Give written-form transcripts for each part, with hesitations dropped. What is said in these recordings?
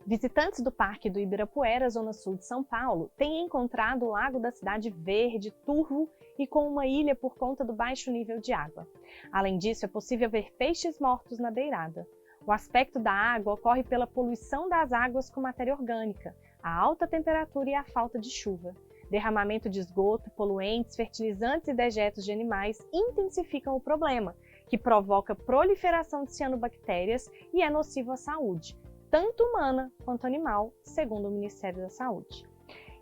Visitantes do Parque do Ibirapuera, zona sul de São Paulo, têm encontrado o lago da cidade verde, turvo e com uma ilha por conta do baixo nível de água. Além disso, é possível ver peixes mortos na beirada. O aspecto da água ocorre pela poluição das águas com matéria orgânica, a alta temperatura e a falta de chuva. Derramamento de esgoto, poluentes, fertilizantes e dejetos de animais intensificam o problema, que provoca proliferação de cianobactérias e é nocivo à saúde, tanto humana quanto animal, segundo o Ministério da Saúde.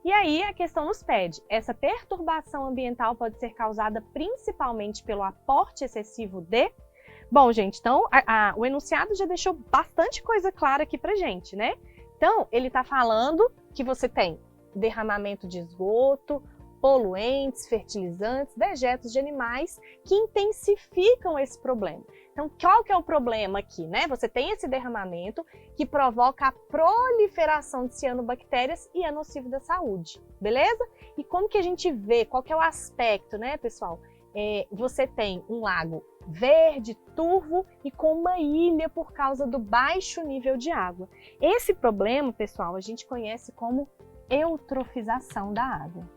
E aí a questão nos pede, essa perturbação ambiental pode ser causada principalmente pelo aporte excessivo de... Bom, gente, então o enunciado já deixou bastante coisa clara aqui pra gente, né? Então, ele está falando que você tem derramamento de esgoto, poluentes, fertilizantes, dejetos de animais que intensificam esse problema. Então, qual que é o problema aqui, né? Você tem esse derramamento que provoca a proliferação de cianobactérias e é nocivo da saúde, beleza? E como que a gente vê, qual que é o aspecto, né, pessoal? Você tem um lago verde, turvo e com uma ilha por causa do baixo nível de água. Esse problema, pessoal, a gente conhece como eutrofização da água.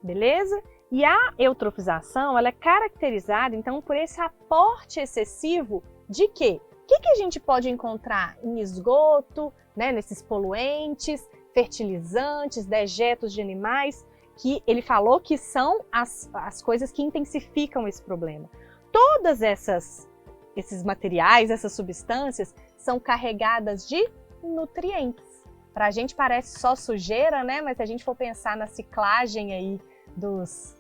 Beleza? E a eutrofização, ela é caracterizada, então, por esse aporte excessivo de quê? O que a gente pode encontrar em esgoto, né, nesses poluentes, fertilizantes, dejetos de animais, que ele falou que são as coisas que intensificam esse problema. Todas esses materiais, essas substâncias, são carregadas de nutrientes. Para a gente parece só sujeira, né? Mas se a gente for pensar na ciclagem aí dos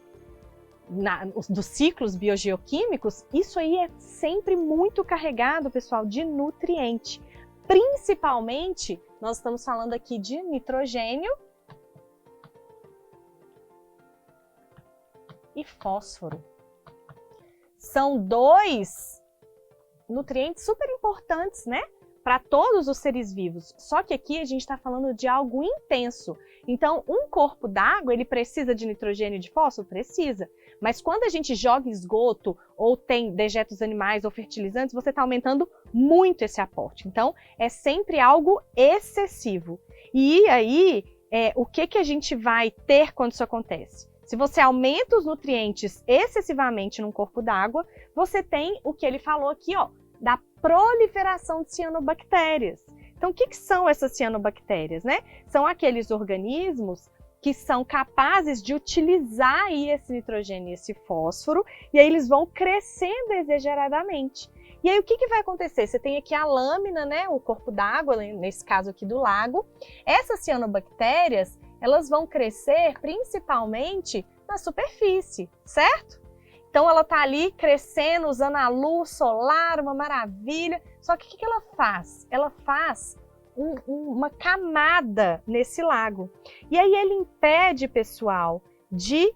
ciclos biogeoquímicos, isso aí é sempre muito carregado, pessoal, de nutriente. Principalmente, nós estamos falando aqui de nitrogênio e fósforo. São dois nutrientes super importantes, né? Para todos os seres vivos. Só que aqui a gente está falando de algo intenso. Então, um corpo d'água, ele precisa de nitrogênio e de fósforo? Precisa. Mas quando a gente joga esgoto, ou tem dejetos animais ou fertilizantes, você está aumentando muito esse aporte. Então, é sempre algo excessivo. E aí, o que a gente vai ter quando isso acontece? Se você aumenta os nutrientes excessivamente num corpo d'água, você tem o que ele falou aqui, ó, da proliferação de cianobactérias. Então, o que são essas cianobactérias, né? São aqueles organismos que são capazes de utilizar aí esse nitrogênio e esse fósforo, e aí eles vão crescendo exageradamente. E aí o que vai acontecer? Você tem aqui a lâmina, né? O corpo d'água, nesse caso aqui do lago. Essas cianobactérias, elas vão crescer principalmente na superfície, certo? Então ela está ali crescendo, usando a luz solar, uma maravilha. Só que o que ela faz? Ela faz uma camada nesse lago. E aí ele impede, pessoal, de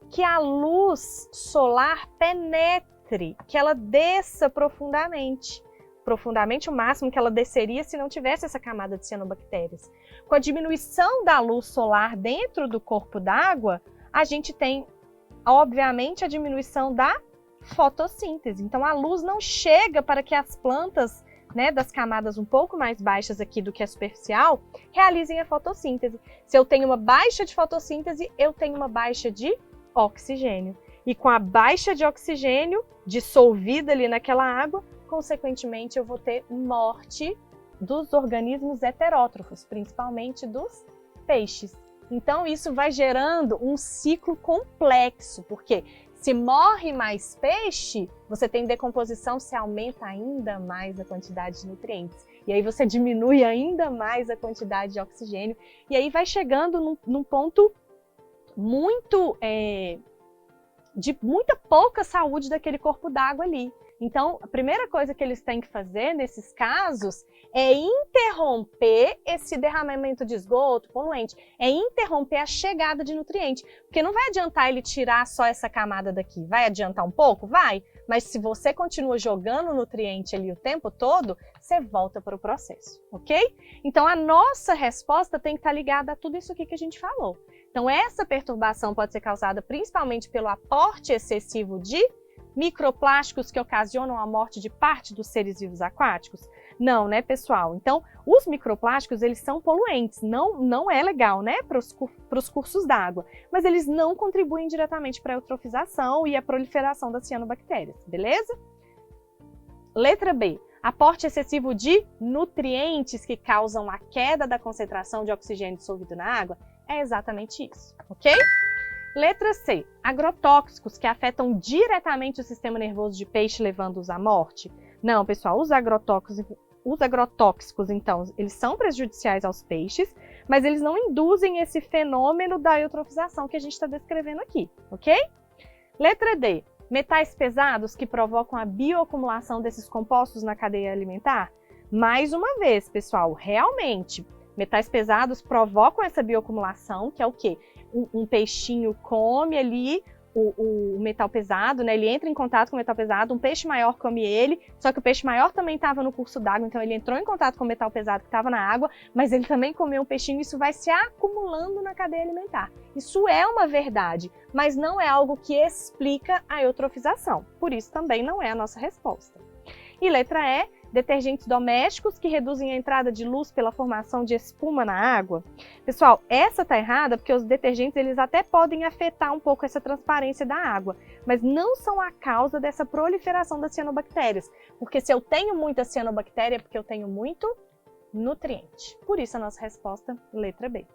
que a luz solar penetre, que ela desça profundamente. Profundamente, o máximo que ela desceria se não tivesse essa camada de cianobactérias. Com a diminuição da luz solar dentro do corpo d'água, a gente tem, obviamente, a diminuição da fotossíntese. Então, a luz não chega para que as plantas, né, das camadas um pouco mais baixas aqui do que a superficial, realizem a fotossíntese. Se eu tenho uma baixa de fotossíntese, eu tenho uma baixa de oxigênio. E com a baixa de oxigênio dissolvida ali naquela água, consequentemente, eu vou ter morte dos organismos heterótrofos, principalmente dos peixes. Então, isso vai gerando um ciclo complexo, porque se morre mais peixe, você tem decomposição, você aumenta ainda mais a quantidade de nutrientes. E aí você diminui ainda mais a quantidade de oxigênio. E aí vai chegando num ponto muito, de muita pouca saúde daquele corpo d'água ali. Então, a primeira coisa que eles têm que fazer nesses casos é interromper esse derramamento de esgoto, poluente, é interromper a chegada de nutriente. Porque não vai adiantar ele tirar só essa camada daqui. Vai adiantar um pouco? Vai. Mas se você continua jogando nutriente ali o tempo todo, você volta para o processo, ok? Então, a nossa resposta tem que estar ligada a tudo isso aqui que a gente falou. Então, essa perturbação pode ser causada principalmente pelo aporte excessivo de microplásticos que ocasionam a morte de parte dos seres vivos aquáticos? Não, né, pessoal? Então, os microplásticos, eles são poluentes, não é legal, né, para os cursos d'água, mas eles não contribuem diretamente para a eutrofização e a proliferação das cianobactérias, beleza? Letra B. Aporte excessivo de nutrientes que causam a queda da concentração de oxigênio dissolvido na água? É exatamente isso, ok? Letra C. Agrotóxicos que afetam diretamente o sistema nervoso de peixe, levando-os à morte? Não, pessoal, os agrotóxicos, então, eles são prejudiciais aos peixes, mas eles não induzem esse fenômeno da eutrofização que a gente está descrevendo aqui, ok? Letra D. Metais pesados que provocam a bioacumulação desses compostos na cadeia alimentar? Mais uma vez, pessoal, realmente, metais pesados provocam essa bioacumulação, que é o quê? Um peixinho come ali o metal pesado, né? Ele entra em contato com o metal pesado, um peixe maior come ele, só que o peixe maior também estava no curso d'água, então ele entrou em contato com o metal pesado que estava na água, mas ele também comeu um peixinho, isso vai se acumulando na cadeia alimentar. Isso é uma verdade, mas não é algo que explica a eutrofização, por isso também não é a nossa resposta. E letra E, detergentes domésticos que reduzem a entrada de luz pela formação de espuma na água. Pessoal, essa tá errada porque os detergentes eles até podem afetar um pouco essa transparência da água, mas não são a causa dessa proliferação das cianobactérias, porque se eu tenho muita cianobactéria é porque eu tenho muito nutriente. Por isso a nossa resposta, letra B.